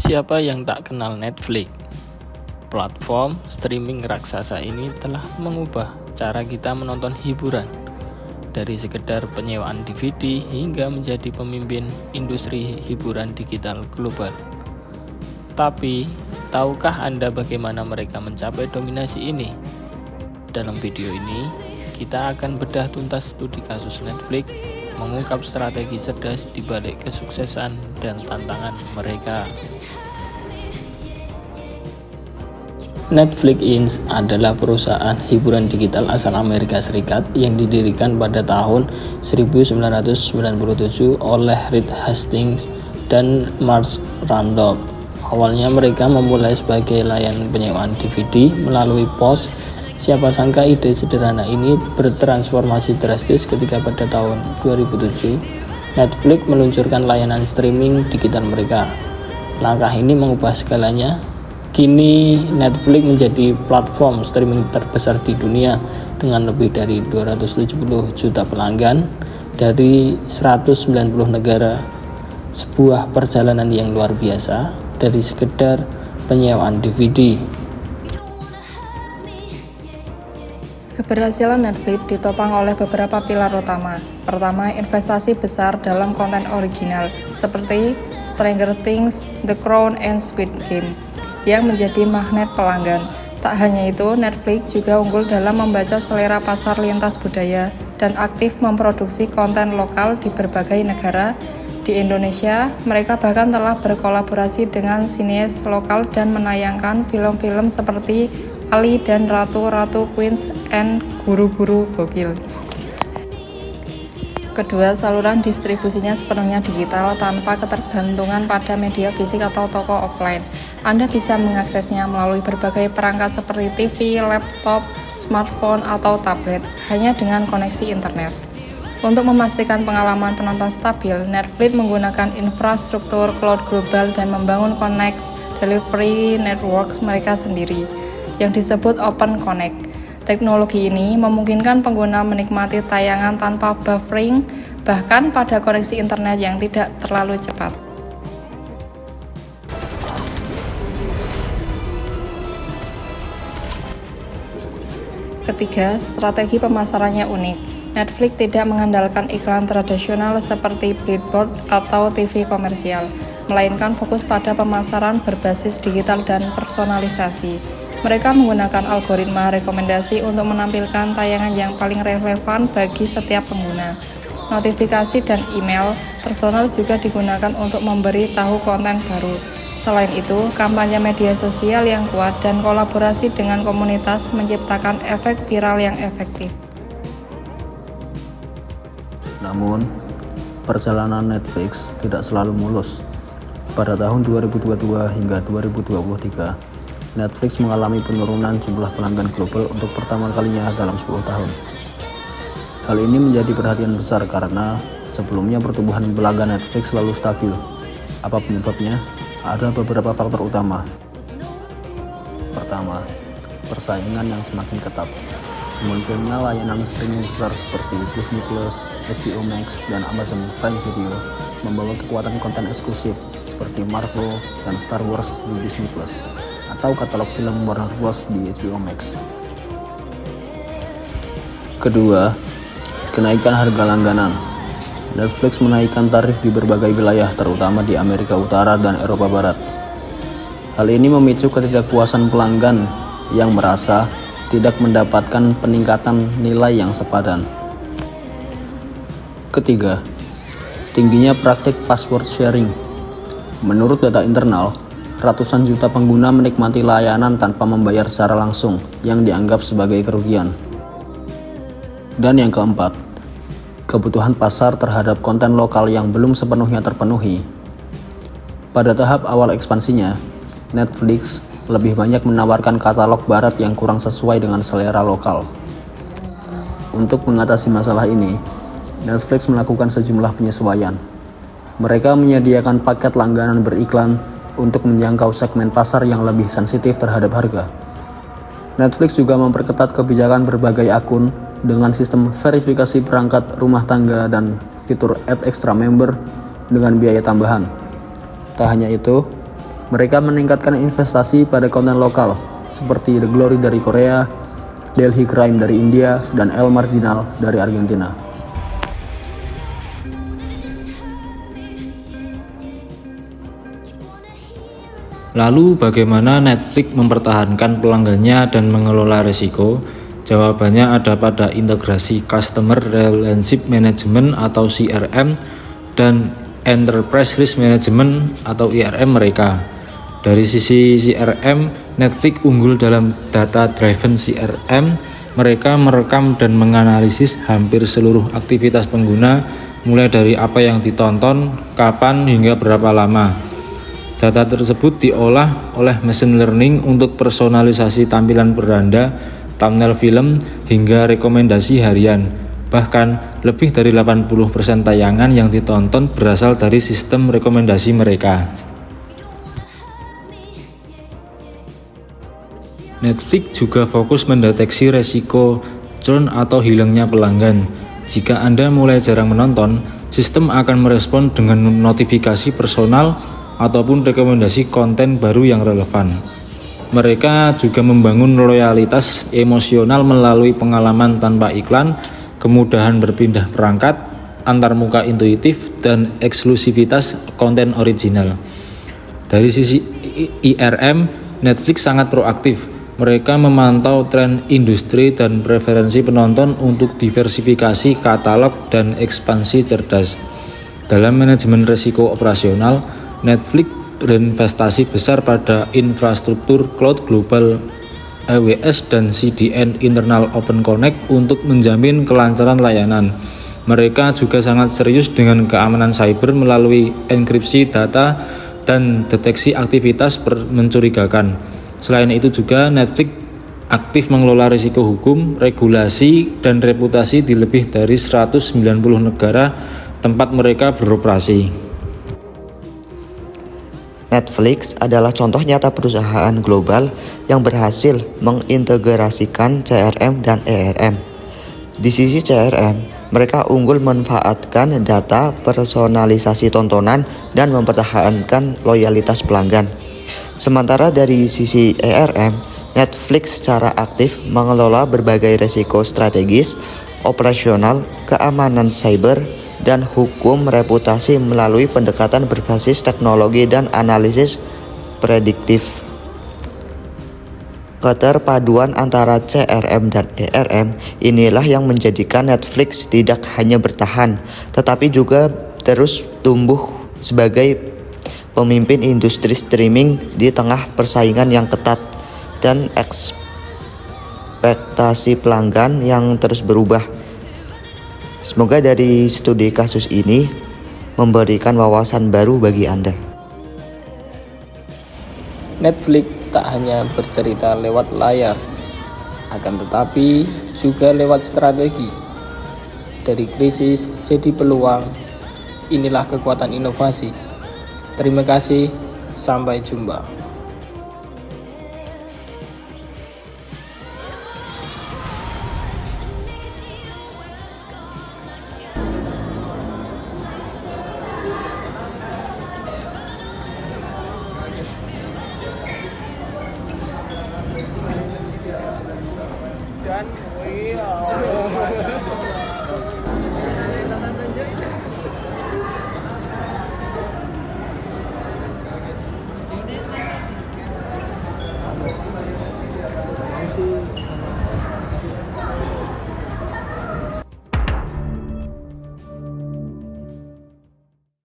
Siapa yang tak kenal Netflix? Platform streaming raksasa ini telah mengubah cara kita menonton hiburan dari sekedar penyewaan DVD hingga menjadi pemimpin industri hiburan digital global. Tapi, tahukah Anda bagaimana mereka mencapai dominasi ini? Dalam video ini, kita akan bedah tuntas studi kasus Netflix, mengungkap strategi cerdas di balik kesuksesan dan tantangan mereka. Netflix Inc. adalah perusahaan hiburan digital asal Amerika Serikat yang didirikan pada tahun 1997 oleh Reed Hastings dan Mark Randolph. Awalnya mereka memulai sebagai layanan penyewaan DVD melalui pos. Siapa sangka ide sederhana ini bertransformasi drastis ketika pada tahun 2007 Netflix meluncurkan layanan streaming digital mereka. Langkah ini mengubah segalanya. Kini Netflix menjadi platform streaming terbesar di dunia dengan lebih dari 270 juta pelanggan dari 190 negara. Sebuah perjalanan yang luar biasa dari sekedar penyewaan DVD. Keberhasilan Netflix ditopang oleh beberapa pilar utama. Pertama, investasi besar dalam konten original seperti Stranger Things, The Crown, and Squid Game yang menjadi magnet pelanggan. Tak hanya itu, Netflix juga unggul dalam membaca selera pasar lintas budaya dan aktif memproduksi konten lokal di berbagai negara. Di Indonesia, mereka bahkan telah berkolaborasi dengan sineas lokal dan menayangkan film-film seperti Ali dan Ratu-Ratu Queens and Guru-Guru Gokil. Kedua, saluran distribusinya sepenuhnya digital tanpa ketergantungan pada media fisik atau toko offline. Anda bisa mengaksesnya melalui berbagai perangkat seperti TV, laptop, smartphone, atau tablet, hanya dengan koneksi internet. Untuk memastikan pengalaman penonton stabil, Netflix menggunakan infrastruktur cloud global dan membangun Connect Delivery Networks mereka sendiri, yang disebut Open Connect. Teknologi ini memungkinkan pengguna menikmati tayangan tanpa buffering, bahkan pada koneksi internet yang tidak terlalu cepat. Ketiga, strategi pemasarannya unik. Netflix tidak mengandalkan iklan tradisional seperti billboard atau TV komersial, melainkan fokus pada pemasaran berbasis digital dan personalisasi. Mereka menggunakan algoritma rekomendasi untuk menampilkan tayangan yang paling relevan bagi setiap pengguna. Notifikasi dan email personal juga digunakan untuk memberi tahu konten baru. Selain itu, kampanye media sosial yang kuat dan kolaborasi dengan komunitas menciptakan efek viral yang efektif. Namun, perjalanan Netflix tidak selalu mulus. Pada tahun 2022 hingga 2023, Netflix mengalami penurunan jumlah pelanggan global untuk pertama kalinya dalam 10 tahun. Hal ini menjadi perhatian besar karena sebelumnya pertumbuhan pelanggan Netflix selalu stabil. Apa penyebabnya? Ada beberapa faktor utama. Pertama, persaingan yang semakin ketat. Munculnya layanan streaming besar seperti Disney+, HBO Max, dan Amazon Prime Video membawa kekuatan konten eksklusif seperti Marvel dan Star Wars di Disney+, atau katalog film Warner Bros di HBO Max. Kedua, kenaikan harga langganan. Netflix menaikkan tarif di berbagai wilayah, terutama di Amerika Utara dan Eropa Barat. Hal ini memicu ketidakpuasan pelanggan yang merasa tidak mendapatkan peningkatan nilai yang sepadan. Ketiga, tingginya praktik password sharing. Menurut data internal, ratusan juta pengguna menikmati layanan tanpa membayar secara langsung, yang dianggap sebagai kerugian. Dan yang keempat, kebutuhan pasar terhadap konten lokal yang belum sepenuhnya terpenuhi. Pada tahap awal ekspansinya, Netflix lebih banyak menawarkan katalog barat yang kurang sesuai dengan selera lokal. Untuk mengatasi masalah ini, Netflix melakukan sejumlah penyesuaian. Mereka menyediakan paket langganan beriklan untuk menjangkau segmen pasar yang lebih sensitif terhadap harga. Netflix juga memperketat kebijakan berbagai akun dengan sistem verifikasi perangkat rumah tangga dan fitur add extra member dengan biaya tambahan. Tak hanya itu, Mereka meningkatkan investasi pada konten lokal seperti The Glory dari Korea, Delhi Crime dari India, dan El Marginal dari Argentina. Lalu bagaimana Netflix mempertahankan pelanggannya dan mengelola risiko? Jawabannya ada pada integrasi Customer Relationship Management atau CRM dan Enterprise Risk Management atau IRM mereka. Dari sisi CRM, Netflix unggul dalam data-driven CRM. Mereka merekam dan menganalisis hampir seluruh aktivitas pengguna, mulai dari apa yang ditonton, kapan, hingga berapa lama. Data tersebut diolah oleh machine learning untuk personalisasi tampilan beranda, thumbnail film, hingga rekomendasi harian. Bahkan, lebih dari 80% tayangan yang ditonton berasal dari sistem rekomendasi mereka. Netflix juga fokus mendeteksi resiko churn atau hilangnya pelanggan. Jika Anda mulai jarang menonton, sistem akan merespon dengan notifikasi personal ataupun rekomendasi konten baru yang relevan. Mereka juga membangun loyalitas emosional melalui pengalaman tanpa iklan, kemudahan berpindah perangkat, antarmuka intuitif, dan eksklusivitas konten original. Dari sisi IRM, Netflix sangat proaktif. Mereka memantau tren industri dan preferensi penonton untuk diversifikasi katalog dan ekspansi cerdas. Dalam manajemen risiko operasional, Netflix berinvestasi besar pada infrastruktur cloud global AWS dan CDN internal Open Connect untuk menjamin kelancaran layanan. Mereka juga sangat serius dengan keamanan cyber melalui enkripsi data dan deteksi aktivitas mencurigakan. Selain itu juga Netflix aktif mengelola risiko hukum, regulasi, dan reputasi di lebih dari 190 negara tempat mereka beroperasi. Netflix adalah contoh nyata perusahaan global yang berhasil mengintegrasikan CRM dan ERM. Di sisi CRM, mereka unggul memanfaatkan data personalisasi tontonan dan mempertahankan loyalitas pelanggan. Sementara dari sisi ERM, Netflix secara aktif mengelola berbagai risiko strategis, operasional, keamanan cyber, dan hukum reputasi melalui pendekatan berbasis teknologi dan analisis prediktif. Keterpaduan antara CRM dan ERM inilah yang menjadikan Netflix tidak hanya bertahan, tetapi juga terus tumbuh sebagai pemimpin industri streaming di tengah persaingan yang ketat dan ekspektasi pelanggan yang terus berubah. Semoga dari studi kasus ini memberikan wawasan baru bagi Anda. Netflix tak hanya bercerita lewat layar, akan tetapi juga lewat strategi. Dari krisis jadi peluang, inilah kekuatan inovasi. Terima kasih, sampai jumpa.